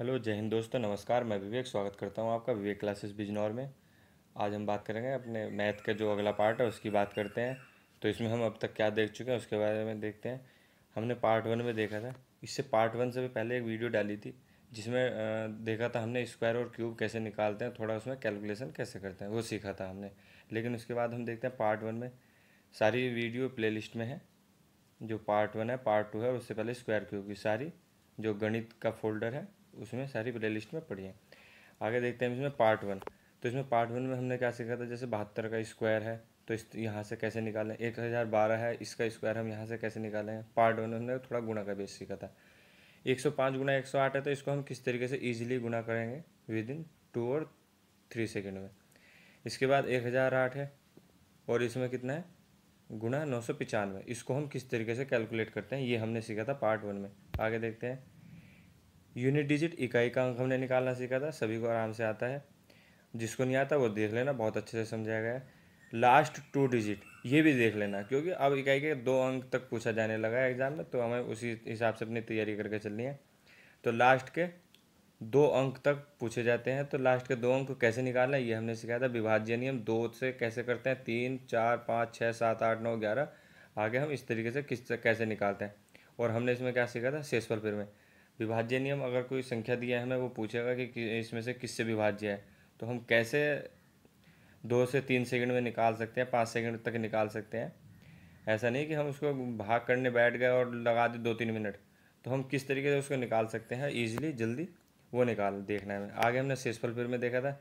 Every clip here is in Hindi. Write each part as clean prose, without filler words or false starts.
हेलो जय हिंद दोस्तों, नमस्कार। मैं विवेक स्वागत करता हूं आपका विवेक क्लासेस बिजनौर में। आज हम बात करेंगे अपने मैथ का जो अगला पार्ट है उसकी बात करते हैं। तो इसमें हम अब तक क्या देख चुके हैं उसके बारे में देखते हैं। हमने पार्ट वन में देखा था, इससे पार्ट वन से भी पहले एक वीडियो डाली थी जिसमें देखा था हमने स्क्वायर और क्यूब कैसे निकालते हैं, थोड़ा उसमें कैलकुलेशन कैसे करते हैं वो सीखा था हमने। लेकिन उसके बाद हम देखते हैं पार्ट वन में सारी वीडियो प्लेलिस्ट में है। जो पार्ट वन है, पार्ट टू है, उससे पहले स्क्वायर क्यूब की सारी जो गणित का फोल्डर है उसमें सारी प्लेलिस्ट में पड़ी है। आगे देखते हैं इसमें पार्ट वन। तो इसमें पार्ट वन में हमने क्या सीखा था, जैसे 72 का स्क्वायर है तो इस यहाँ से कैसे निकालें, 1012 है इसका स्क्वायर हम यहाँ से कैसे निकालें। पार्ट वन में हमने थोड़ा गुणा का बेस सीखा था। 105 गुणा 108 है तो इसको हम किस तरीके से ईजिली गुणा करेंगे विद इन 2 और 3 सेकेंड में। इसके बाद 1008 है और इसमें कितना है, गुणा 995, इसको हम किस तरीके से कैलकुलेट करते हैं ये हमने सीखा था पार्ट वन में। आगे देखते हैं यूनिट डिजिट, इकाई का अंक हमने निकालना सीखा था, सभी को आराम से आता है। जिसको नहीं आता वो देख लेना, बहुत अच्छे से समझाया गया है। लास्ट 2 डिजिट ये भी देख लेना, क्योंकि अब इकाई के 2 अंक तक पूछा जाने लगा है एग्जाम में, तो हमें उसी हिसाब से अपनी तैयारी करके चलनी है। तो लास्ट के 2 अंक तक पूछे जाते हैं, तो लास्ट के 2 अंक कैसे निकालना है ये हमने सिखाया था। विभाज्य नियम 2 से कैसे करते हैं, 3 4 5 6 7 8 9 11, आगे हम इस तरीके से कैसे निकालते हैं। और हमने इसमें क्या सीखा था, शेषफल फिर में विभाज्य नियम, अगर कोई संख्या दिया है हमें, वो पूछेगा कि इसमें से किससे विभाज्य है, तो हम कैसे 2 से 3 सेकंड में निकाल सकते हैं, 5 सेकंड तक निकाल सकते हैं। ऐसा नहीं कि हम उसको भाग करने बैठ गए और लगा दी 2-3 मिनट, तो हम किस तरीके से उसको निकाल सकते हैं ईजिली जल्दी, वो निकाल देखना है। आगे हमने शेषफल फिर में देखा था।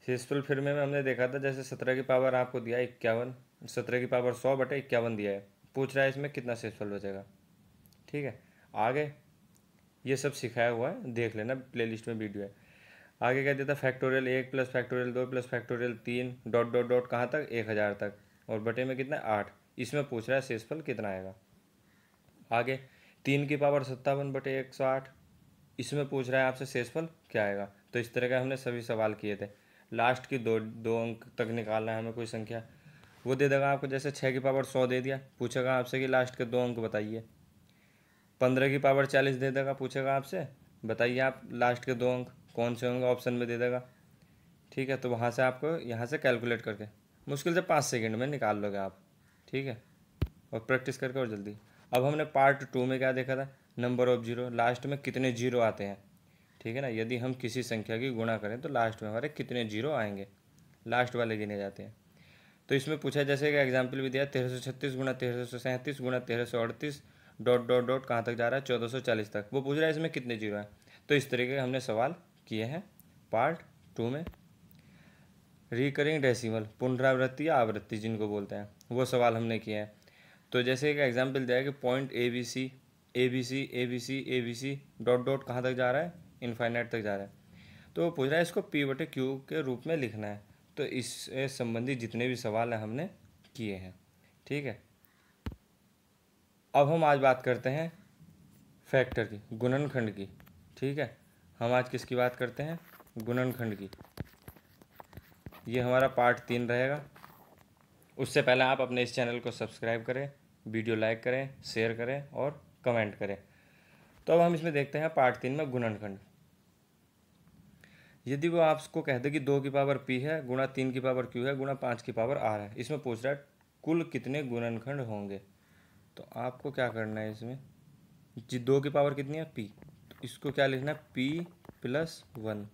शेषफल फिर में हमने देखा था, जैसे 17 की पावर आपको दिया है 51, 17 की पावर 100/51 दिया है, पूछ रहा है इसमें कितना शेषफल बचेगा। ठीक है, आगे ये सब सिखाया हुआ है, देख लेना, प्लेलिस्ट में वीडियो है। आगे क्या देता, factorial 1 plus factorial 2 plus factorial 3 dot dot dot कहाँ तक, 1000 तक, और बटे में कितना 8। इसमें पूछ रहा है शेषफल कितना आएगा। आगे 3 की पावर 57/108, इसमें पूछ रहा है आपसे शेषफल क्या आएगा। तो इस तरह का हमने सभी सवाल किए थे। लास्ट की दो दो अंक तक निकालना है हमें कोई संख्या, वो दे देगा आपको। जैसे 6 की पावर 100 दे दिया, पूछेगा आपसे कि लास्ट के 2 अंक बताइए। 15 की पावर 40 दे देगा, पूछेगा आपसे बताइए आप लास्ट के 2 अंक कौन से होंगे, ऑप्शन में दे देगा। ठीक है, तो वहाँ से आपको यहाँ से कैलकुलेट करके मुश्किल से 5 सेकंड में निकाल लोगे आप। ठीक है, और प्रैक्टिस करके और जल्दी। अब हमने पार्ट टू में क्या देखा था, नंबर ऑफ जीरो, लास्ट में कितने जीरो आते हैं। ठीक है ना, यदि हम किसी संख्या की गुणा करें तो लास्ट में हमारे कितने जीरो आएंगे, लास्ट वाले गिने जाते हैं। तो इसमें पूछा, जैसे कि एग्जाम्पल भी दिया, 1336 गुणा 1337 गुणा 1338 डॉट डॉट डॉट कहाँ तक जा रहा है, 1440 तक, वो पूछ रहा है इसमें कितने जीरो हैं। तो इस तरीके के हमने सवाल किए हैं पार्ट टू में। रिकरिंग डेसिमल, पुनरावृत्ति या आवृत्ति जिनको बोलते हैं, वो सवाल हमने किए हैं। तो जैसे एक एग्जाम्पल दिया है कि point A B C A B C A B C A B C dot dot कहाँ तक जा रहा है, इनफाइनाइट तक जा रहा है। तो वो पूछ रहा है इसको P/Q के रूप में लिखना है। तो इससे संबंधित जितने भी सवाल हैं हमने किए हैं। ठीक है, अब हम आज बात करते हैं फैक्टर की, गुणनखंड की। ठीक है, हम आज किसकी बात करते हैं, गुणनखंड की। ये हमारा पार्ट 3 रहेगा। उससे पहले आप अपने इस चैनल को सब्सक्राइब करें, वीडियो लाइक करें, शेयर करें और कमेंट करें। तो अब हम इसमें देखते हैं पार्ट 3 में गुणनखंड। यदि वो आपको कह दे कि 2 की पावर P है गुणा 3 की पावर Q है गुणा 5 की पावर R है, इसमें पूछ रहा है कुल कितने गुणनखंड होंगे। तो आपको क्या करना है इसमें, जी 2 की पावर कितनी है P, तो इसको क्या लिखना है P+1,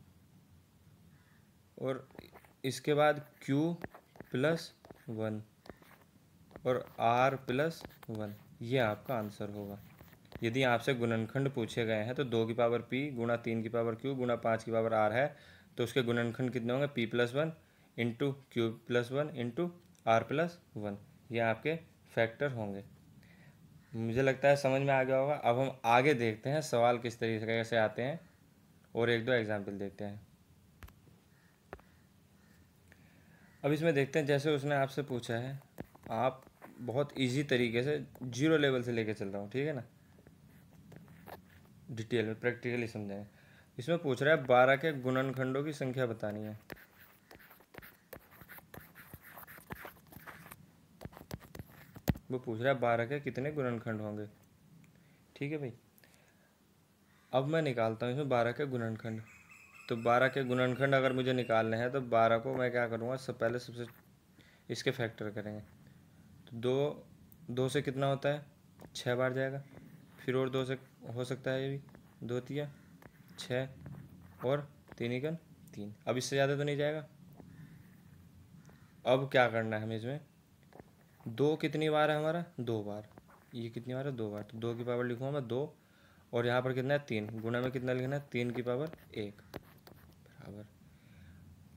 और इसके बाद Q+1 और R+1, ये आपका आंसर होगा। यदि आपसे गुणनखंड पूछे गए हैं तो 2 की पावर P गुणा 3 की पावर Q गुणा 5 की पावर R है, तो उसके गुणनखंड कितने होंगे, P+1 into Q+1 into R+1, ये आपके फैक्टर होंगे। मुझे लगता है समझ में आ गया होगा। अब हम आगे देखते हैं सवाल किस तरीके से आते हैं और एक दो एग्जाम्पल देखते हैं। अब इसमें देखते हैं, जैसे उसने आपसे पूछा है, आप बहुत इजी तरीके से जीरो लेवल से लेके चल रहा हूँ, ठीक है ना, डिटेल में प्रैक्टिकली समझाएं। इसमें पूछ रहा है 12 के गुणनखंडों की संख्या बतानी है। वो पूछ रहा है 12 के कितने गुणनखंड होंगे। ठीक है भाई, अब मैं निकालता हूँ इसमें 12 के गुणनखंड। तो 12 के गुणनखंड अगर मुझे निकालने हैं तो 12 को मैं क्या करूँगा, पहले सबसे इसके फैक्टर करेंगे। तो दो से कितना होता है, 6 बार जाएगा। फिर और 2 से हो सकता है, ये भी 2 तिया 6 और 3 एकन 3। अब इससे ज़्यादा तो नहीं जाएगा। अब क्या करना है हमें इसमें, 2 कितनी बार है हमारा, 2 बार। ये कितनी बार है, 2 बार। तो 2 की पावर लिखूँगा मैं 2, और यहाँ पर कितना है 3, गुणा में कितना लिखना है, 3 की पावर 1 बराबर।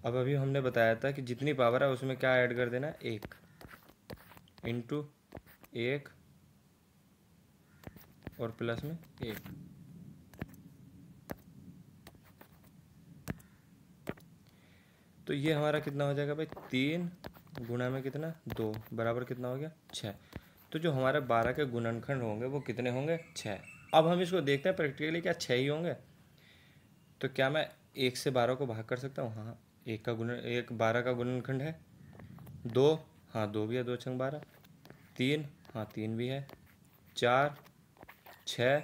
अब अभी हमने बताया था कि जितनी पावर है उसमें क्या ऐड कर देना है, 1 इंटू 1 और प्लस में 1। तो ये हमारा कितना हो जाएगा भाई, 3 गुणा में कितना 2 बराबर कितना हो गया 6। तो जो हमारे 12 के गुणनखंड होंगे वो कितने होंगे, 6। अब हम इसको देखते हैं प्रैक्टिकली, क्या 6 ही होंगे। तो क्या मैं 1 से 12 को भाग कर सकता हूँ, हाँ। 1 12 का गुणनखंड है 2, हाँ 2 भी है, 2 छंग 12। 3, हाँ 3 भी है। 4 6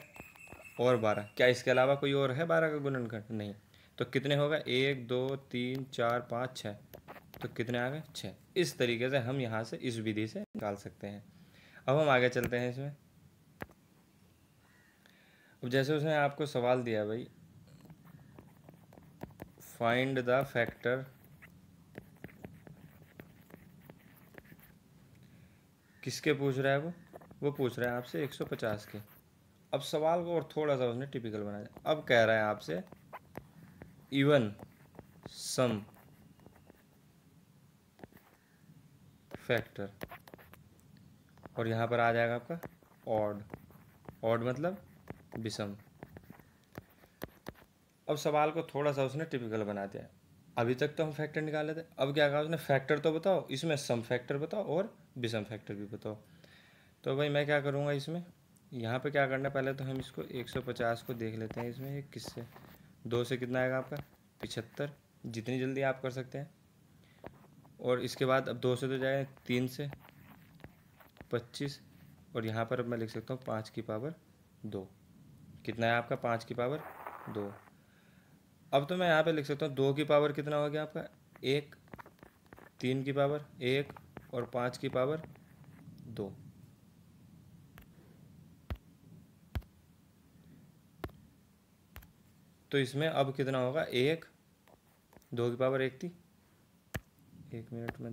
और 12, क्या इसके अलावा कोई और है 12 का गुणनखंड, नहीं। तो कितने होगा, 1 2 3 4 5 6। तो कितने आ गए, 6। इस तरीके से हम यहाँ से इस विधि से निकाल सकते हैं। अब हम आगे चलते हैं इसमें। अब जैसे उसने आपको सवाल दिया भाई, फाइंड द फैक्टर, किसके पूछ रहा है वो पूछ रहा है आपसे 150 के। अब सवाल को और थोड़ा सा उसने टिपिकल बनाया। अब कह रहा है आपसे इवन सम फैक्टर, और यहाँ पर आ जाएगा आपका ऑड। ऑड मतलब विषम। अब सवाल को थोड़ा सा उसने टिपिकल बना दिया। अभी तक तो हम फैक्टर निकाले थे, अब क्या कहा उसने, फैक्टर तो बताओ, इसमें सम फैक्टर बताओ और विषम फैक्टर भी बताओ। तो भाई मैं क्या करूँगा इसमें, यहाँ पे क्या करना है, पहले तो हम इसको 150 को देख लेते हैं। इसमें एक किससे, 2 से कितना आएगा आपका 75, जितनी जल्दी आप कर सकते हैं। और इसके बाद अब 2 से तो जाएगा 3 से 25, और यहाँ पर अब मैं लिख सकता हूँ 5 की पावर 2। कितना है आपका, 5 की पावर 2। अब तो मैं यहाँ पे लिख सकता हूँ 2 की पावर कितना हो गया आपका 1, 3 की पावर 1 और 5 की पावर 2। तो इसमें अब कितना होगा, 1, 2 की पावर 1 थी, 1 मिनट में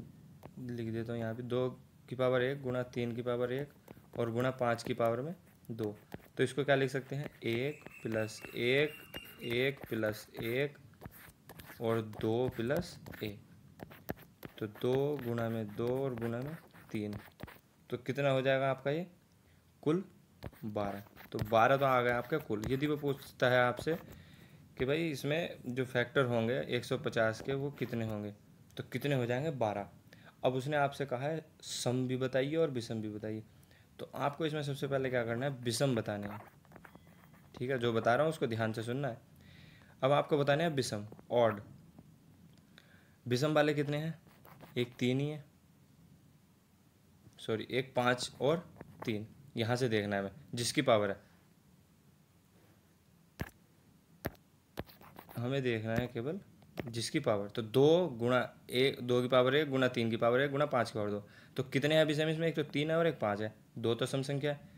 लिख देता हूँ यहाँ पे, 2 की पावर 1 गुणा 3 की पावर 1 और गुणा 5 की पावर में 2। तो इसको क्या लिख सकते हैं, 1 प्लस 1 1 प्लस 1 और 2 प्लस 1। तो 2 गुणा में 2 और गुणा में 3। तो कितना हो जाएगा आपका ये, कुल 12। तो 12 तो आ गया आपका कुल। यदि वो पूछता है आपसे कि भाई इसमें जो फैक्टर होंगे 150 के वो कितने होंगे, तो कितने हो जाएंगे 12। अब उसने आपसे कहा है सम भी बताइए और विषम भी बताइए। तो आपको इसमें सबसे पहले क्या करना है, विषम बताने हैं। ठीक है, जो बता रहा हूँ उसको ध्यान से सुनना है। अब आपको बताने हैं विषम, ऑड। विषम वाले कितने हैं, एक 3 ही है, सॉरी एक 5 और 3। यहाँ से देखना है हमें जिसकी पावर है, हमें देखना है केवल जिसकी पावर। तो 2 गुणा 1, 2 की पावर 1 गुणा 3 की पावर 1 गुणा 5 की पावर 2। तो कितने हैं अभी सेम इसमें, एक तो 3 है और एक 5 है, 2 तो सम संख्या है।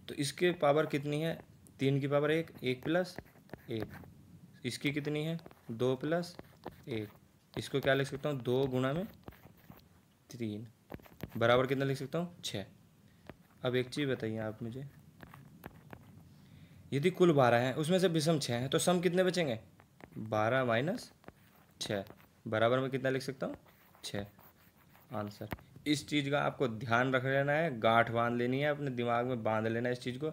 तो इसके पावर कितनी है, 3 की पावर 1, 1 प्लस 1। इसकी कितनी है, 2 प्लस 1। इसको क्या लिख सकता हूँ, 2 गुणा में 3 बराबर कितना लिख सकता हूँ, 6। अब एक चीज़ बताइए आप मुझे, यदि कुल 12 हैं उसमें से विषम 6 हैं तो सम कितने बचेंगे, 12 माइनस 6 बराबर में कितना लिख सकता हूँ, 6। आंसर। इस चीज़ का आपको ध्यान रख लेना है, गांठ बांध लेनी है, अपने दिमाग में बांध लेना है इस चीज़ को।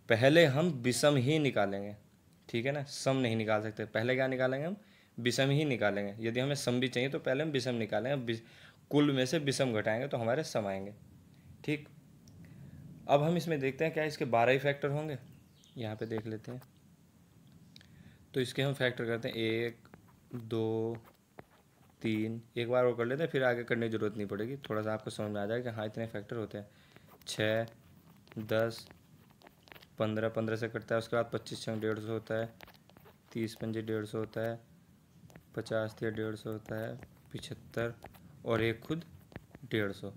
पहले हम विषम ही निकालेंगे, ठीक है ना, सम नहीं निकाल सकते। पहले क्या निकालेंगे, हम विषम ही निकालेंगे। यदि हमें सम भी चाहिए तो पहले हम विषम निकालेंगे, कुल में से विषम घटाएंगे तो हमारे सम आएंगे। ठीक, अब हम इसमें देखते हैं क्या इसके 12 ही फैक्टर होंगे। यहाँ पे देख लेते हैं, तो इसके हम फैक्टर करते हैं 1 2 3, एक बार और कर लेते हैं, फिर आगे करने की ज़रूरत नहीं पड़ेगी। थोड़ा सा आपको समझ में आ जाएगा कि हाँ इतने फैक्टर होते हैं, 6 10 15 15 से कटता है, उसके बाद 25 छंग 150 होता है, 30 पंजे 150 होता है, 50 या 150 होता है, 75 और एक खुद 150।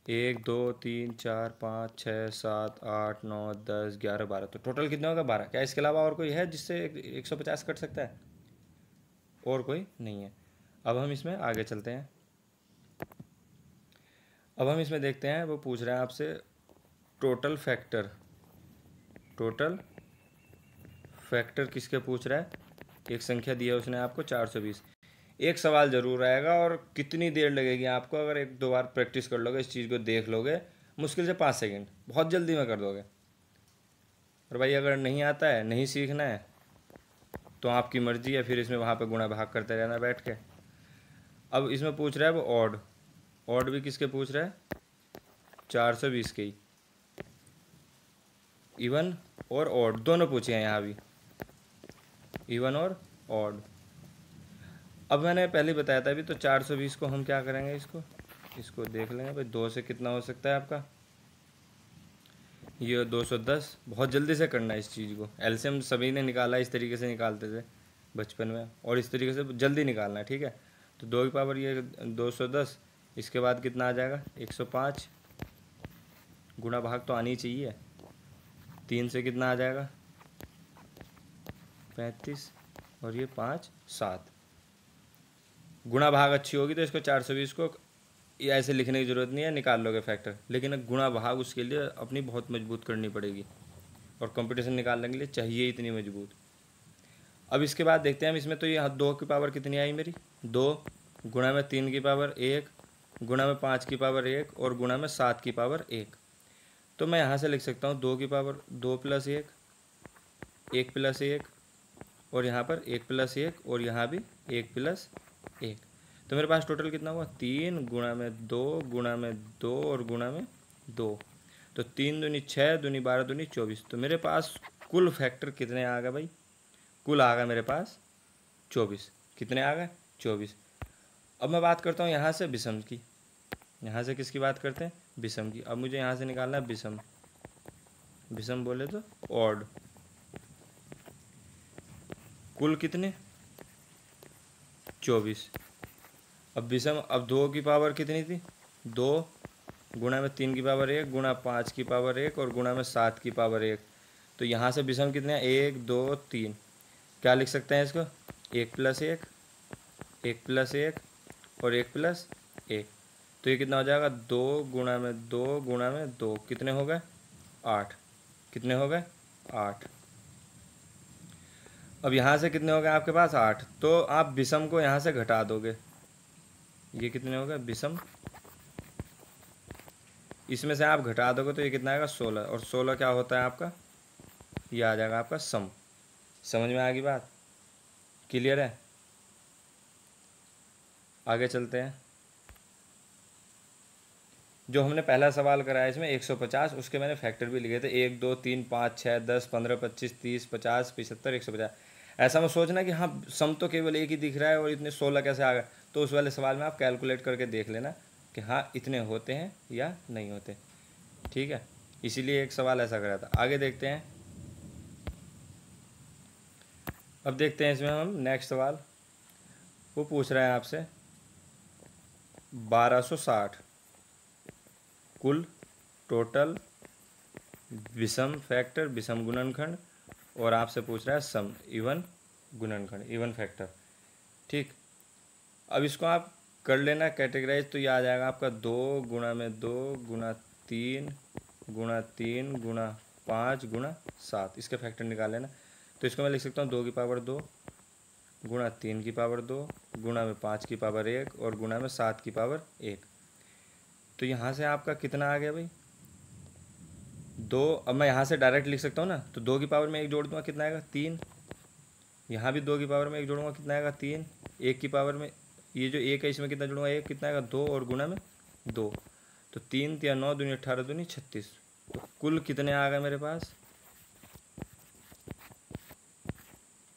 1 2 3 4 5 6 7 8 9 10 11 12, तो टोटल कितने होगा 12। क्या इसके अलावा और कोई है जिससे 150 कट सकता है? और कोई नहीं है। अब हम इसमें आगे चलते हैं। अब हम इसमें देखते हैं, वो पूछ रहे हैं आपसे टोटल फैक्टर। टोटल फैक्टर किसके पूछ रहा है? एक संख्या दी है उसने आपको 420। एक सवाल जरूर आएगा और कितनी देर लगेगी आपको, अगर एक दो बार प्रैक्टिस कर लोगे, इस चीज़ को देख लोगे, मुश्किल से 5 सेकंड, बहुत जल्दी में कर दोगे। और भाई अगर नहीं आता है, नहीं सीखना है, तो आपकी मर्जी है, फिर इसमें वहाँ पे गुणा भाग करते रहना बैठ के। अब इसमें पूछ रहा है वो ऑड। ऑड भी किसके पूछ रहा है? 420 के ही। इवन और ऑड दोनों पूछे हैं यहाँ भी, इवन और ऑड। अब मैंने पहले बताया था अभी, तो 420 को हम क्या करेंगे, इसको देख लेंगे भाई। 2 से कितना हो सकता है आपका? ये 210। बहुत जल्दी से करना है इस चीज़ को। एलसीएम सभी ने निकाला, इस तरीके से निकालते थे बचपन में, और इस तरीके से जल्दी निकालना है, ठीक है। तो 2 की पावर ये 210, इसके बाद कितना आ जाएगा 105। गुणा भाग तो आनी चाहिए। 3 से कितना आ जाएगा 35, और ये 5 7। गुणा भाग अच्छी होगी तो इसको 420 को ये ऐसे लिखने की ज़रूरत नहीं है, निकाल लोगे फैक्टर। लेकिन गुणा भाग उसके लिए अपनी बहुत मजबूत करनी पड़ेगी, और कंपटीशन निकालने के लिए चाहिए इतनी मजबूत। अब इसके बाद देखते हैं हम इसमें, तो ये 2 की पावर कितनी आई मेरी? 2 गुणा में 3 की पावर 1, गुणा में 5 की पावर 1, और गुणा में 7 की पावर 1। तो मैं यहाँ से लिख सकता हूँ 2 की पावर 2 प्लस 1, 1 प्लस 1, और यहाँ पर 1 प्लस 1, और यहाँ भी 1 प्लस 1। तो मेरे पास टोटल कितना हुआ? 3 गुणा में 2 गुणा में 2 और गुणा में 2। तो 3 दूनी 6, दूनी 12, दूनी 24। तो मेरे पास कुल फैक्टर कितने आ गए भाई? कुल आ गए मेरे पास 24। कितने आ गए? 24। अब मैं बात करता हूँ यहाँ से विषम की। यहाँ से किसकी बात करते हैं? विषम की। अब मुझे यहाँ से निकालना है विषम। विषम बोले तो ऑड। कुल कितने? 24। अब विषम, अब 2 की पावर कितनी थी? 2 गुणा में 3 की पावर 1, गुणा 5 की पावर 1, और गुणा में 7 की पावर 1। तो यहाँ से विषम कितने हैं? 1 2 3। क्या लिख सकते हैं इसको? 1 प्लस 1, 1 प्लस 1, और 1 प्लस 1। तो ये कितना हो जाएगा? 2 गुणा में 2 गुणा में 2, कितने हो गए? 8। कितने हो गए? 8। अब यहाँ से कितने हो गए आपके पास? 8। तो आप विषम को यहाँ से घटा दोगे, ये कितने हो गए? विषम। इसमें से आप घटा दोगे तो ये कितना आएगा? 16। और 16 क्या होता है आपका? ये आ जाएगा आपका सम। समझ में आ गई बात? क्लियर है? आगे चलते हैं। जो हमने पहला सवाल कराया इसमें 150, उसके मैंने फैक्टर भी लिखे थे 1 2 3 5 6 10 15 25 30 50 75 150। ऐसा मत सोचना कि हाँ सम तो केवल एक ही दिख रहा है और इतने 16 कैसे आ गए। तो उस वाले सवाल में आप कैलकुलेट करके देख लेना कि हाँ इतने होते हैं या नहीं होते, ठीक है। इसीलिए एक सवाल ऐसा करा था। आगे देखते हैं। अब देखते हैं इसमें हम नेक्स्ट सवाल। वो पूछ रहे हैं आपसे 1260 कुल टोटल विषम फैक्टर, विषम गुणनखंड, और आपसे पूछ रहा है सम इवन गुणनखंड, इवन फैक्टर, ठीक। अब इसको आप कर लेना कैटेगराइज, तो ये आ जाएगा आपका 2 गुणा में 2 गुणा 3 गुणा 3 गुणा 5 गुणा 7। इसके फैक्टर निकाल लेना। तो इसको मैं लिख सकता हूँ 2 की पावर 2 गुणा 3 की पावर 2 गुणा में 5 की पावर 1 और गुणा में 7 की पावर 1। तो यहाँ से आपका कितना आ गया भाई? 2। अब मैं यहाँ से डायरेक्ट लिख सकता हूँ ना, तो 2 की पावर में 1 जोड़ दूंगा, कितना आएगा? 3। यहाँ भी 2 की पावर में 1 जोड़ूंगा, कितना आएगा? 3। 1 की पावर में ये जो 1 है इसमें कितना जोड़ूंगा? 1, कितना आएगा? 2, और गुणा में 2। तो 3 या 9 दूनी 18 दूनी 36। तो कुल कितने आ गए मेरे पास?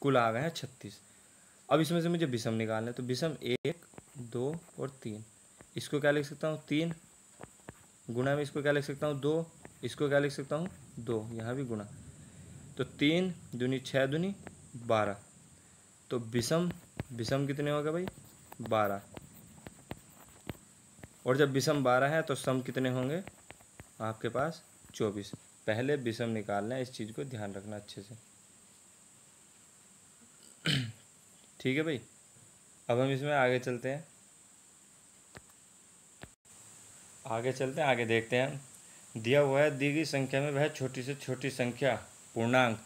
कुल आ गए हैं 36। अब इसमें से मुझे विषम निकालना है, तो विषम 1 2 और 3। इसको क्या लिख सकता हूँ? 3 गुणा में इसको क्या लिख सकता हूँ? 2। इसको क्या लिख सकता हूँ? 2, यहाँ भी गुणा, तो 3 दूनी 6 दूनी 12, तो विषम कितने हो गए भाई 12, और जब विषम 12 है तो सम कितने होंगे आपके पास 24। पहले विषम निकालना है, इस चीज़ को ध्यान रखना अच्छे से, ठीक है भाई। अब हम इसमें आगे चलते हैं, आगे देखते हैं। दिया हुआ है, दी गई संख्या में वह छोटी से छोटी संख्या पूर्णांक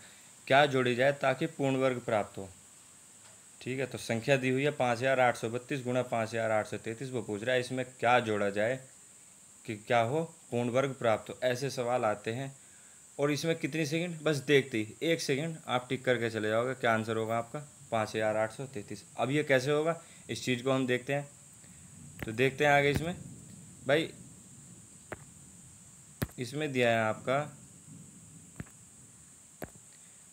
क्या जोड़ी जाए ताकि पूर्ण वर्ग प्राप्त हो। ठीक है, तो संख्या दी हुई है 5832 गुणा 5833, वो पूछ रहा है इसमें क्या जोड़ा जाए कि क्या हो पूर्ण वर्ग प्राप्त हो। ऐसे सवाल आते हैं। और इसमें कितनी सेकंड, बस देखते ही 1 सेकंड आप टिक करके चले जाओगे, क्या आंसर होगा आपका 5833। अब ये कैसे होगा, इस चीज़ को हम देखते हैं। तो देखते हैं आगे इसमें भाई, इसमें दिया है आपका,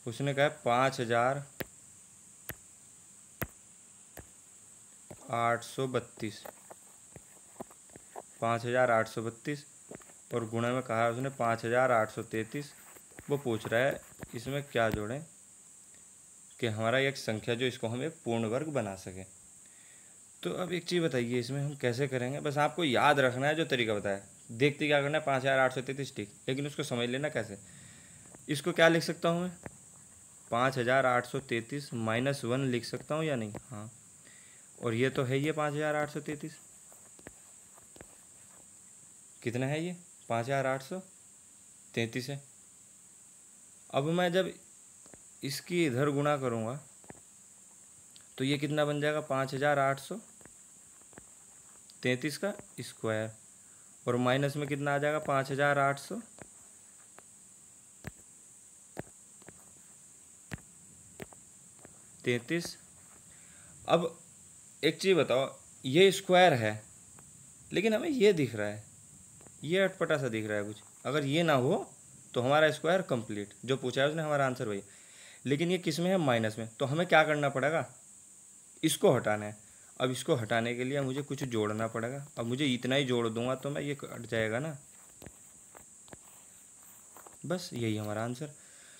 उसने कहा 5832, 5832, और गुणा में कहा है उसने 5833। वो पूछ रहा है इसमें क्या जोड़ें कि हमारा एक संख्या जो इसको हम एक पूर्ण वर्ग बना सकें। तो अब एक चीज़ बताइए इसमें हम कैसे करेंगे, बस आपको याद रखना है जो तरीका बताया, देखते क्या करना है 5833 ठीक, लेकिन उसको समझ लेना कैसे। इसको क्या लिख सकता हूँ मैं, 5833 -1 लिख सकता हूँ या नहीं, हाँ। और ये तो है ये 5833, कितना है ये 5833 है। अब मैं जब इसकी इधर गुणा करूँगा तो ये कितना बन जाएगा 5833 का स्क्वायर, और माइनस में कितना आ जाएगा 5833। अब एक चीज़ बताओ, ये स्क्वायर है लेकिन हमें ये दिख रहा है, ये अटपटा सा दिख रहा है कुछ, अगर ये ना हो तो हमारा स्क्वायर कंप्लीट, जो पूछा है उसने हमारा आंसर वही। लेकिन ये किस में है, माइनस में, तो हमें क्या करना पड़ेगा, इसको हटाना है। अब इसको हटाने के लिए मुझे कुछ जोड़ना पड़ेगा। अब मुझे इतना ही जोड़ दूंगा तो मैं ये कट जाएगा ना, बस यही हमारा आंसर।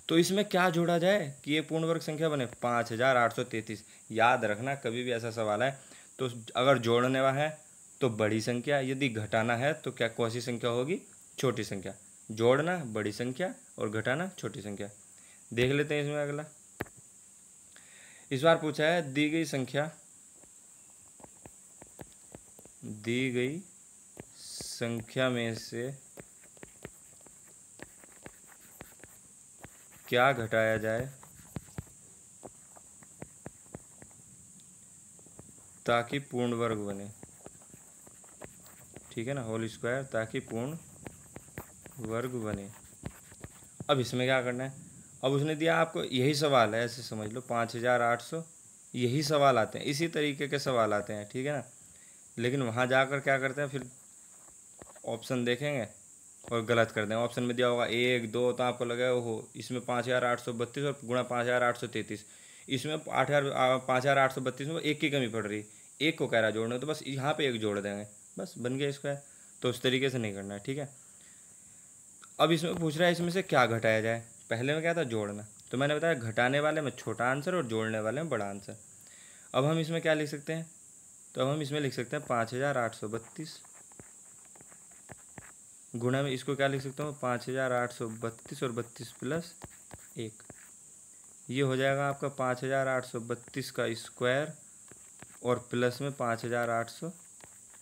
तो इसमें क्या जोड़ा जाए कि ये पूर्ण वर्ग संख्या बने, 5833। याद रखना कभी भी ऐसा सवाल है तो अगर जोड़ने वाला है तो बड़ी संख्या, यदि घटाना है तो क्या कौन सी संख्या होगी, छोटी संख्या। जोड़ना बड़ी संख्या और घटाना छोटी संख्या। देख लेते हैं इसमें अगला। इस बार पूछा है दी गई संख्या में से क्या घटाया जाए ताकि पूर्ण वर्ग बने। ठीक है ना, होल स्क्वायर ताकि पूर्ण वर्ग बने। अब इसमें क्या करना है, अब उसने दिया आपको यही सवाल है, ऐसे समझ लो 5800, यही सवाल आते हैं, इसी तरीके के सवाल आते हैं, ठीक है ना। लेकिन वहाँ जाकर क्या करते हैं, फिर ऑप्शन देखेंगे और गलत कर देंगे। ऑप्शन में दिया होगा 1 2, तो आपको लगेगा ओहो इसमें 5832 और गुणा 5833, इसमें 5832 में एक की कमी पड़ रही, एक को कह रहा जोड़ना, तो बस यहाँ पे एक जोड़ देंगे, बस बन गया स्क्वायर। तो उस तरीके से नहीं करना है, ठीक है। अब इसमें पूछ रहा है इसमें से क्या घटाया जाए, पहले में क्या था जोड़ना, तो मैंने बताया घटाने वाले में छोटा आंसर और जोड़ने वाले में बड़ा आंसर। अब हम इसमें क्या लिख सकते हैं, तो अब हम इसमें लिख सकते हैं 5832 गुणा में इसको क्या लिख सकता हूँ 5832 और 32 प्लस 1, ये हो जाएगा आपका 5832 का स्क्वायर और प्लस में 5800,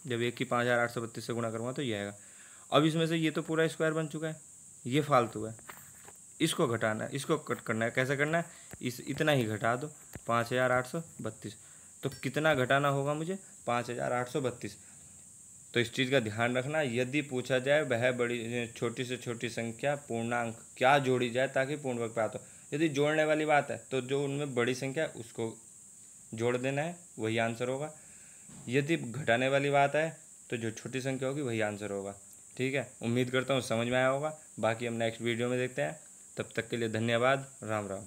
जब एक की 5832 से गुणा करूँगा तो ये आएगा। अब इसमें से ये तो पूरा स्क्वायर बन चुका है, ये फालतू है, इसको घटाना है, इसको कट करना है। कैसे करना है, इतना ही घटा दो 5832, तो कितना घटाना होगा मुझे 5832। तो इस चीज़ का ध्यान रखना, यदि पूछा जाए वह बड़ी छोटी से छोटी संख्या पूर्णांक क्या जोड़ी जाए ताकि पूर्ण वर्ग प्राप्त हो, यदि जोड़ने वाली बात है तो जो उनमें बड़ी संख्या है उसको जोड़ देना है, वही आंसर होगा। यदि घटाने वाली बात है तो जो छोटी संख्या होगी वही आंसर होगा। ठीक है, उम्मीद करता हूँ समझ में आया होगा। बाकी हम नेक्स्ट वीडियो में देखते हैं, तब तक के लिए धन्यवाद, राम राम।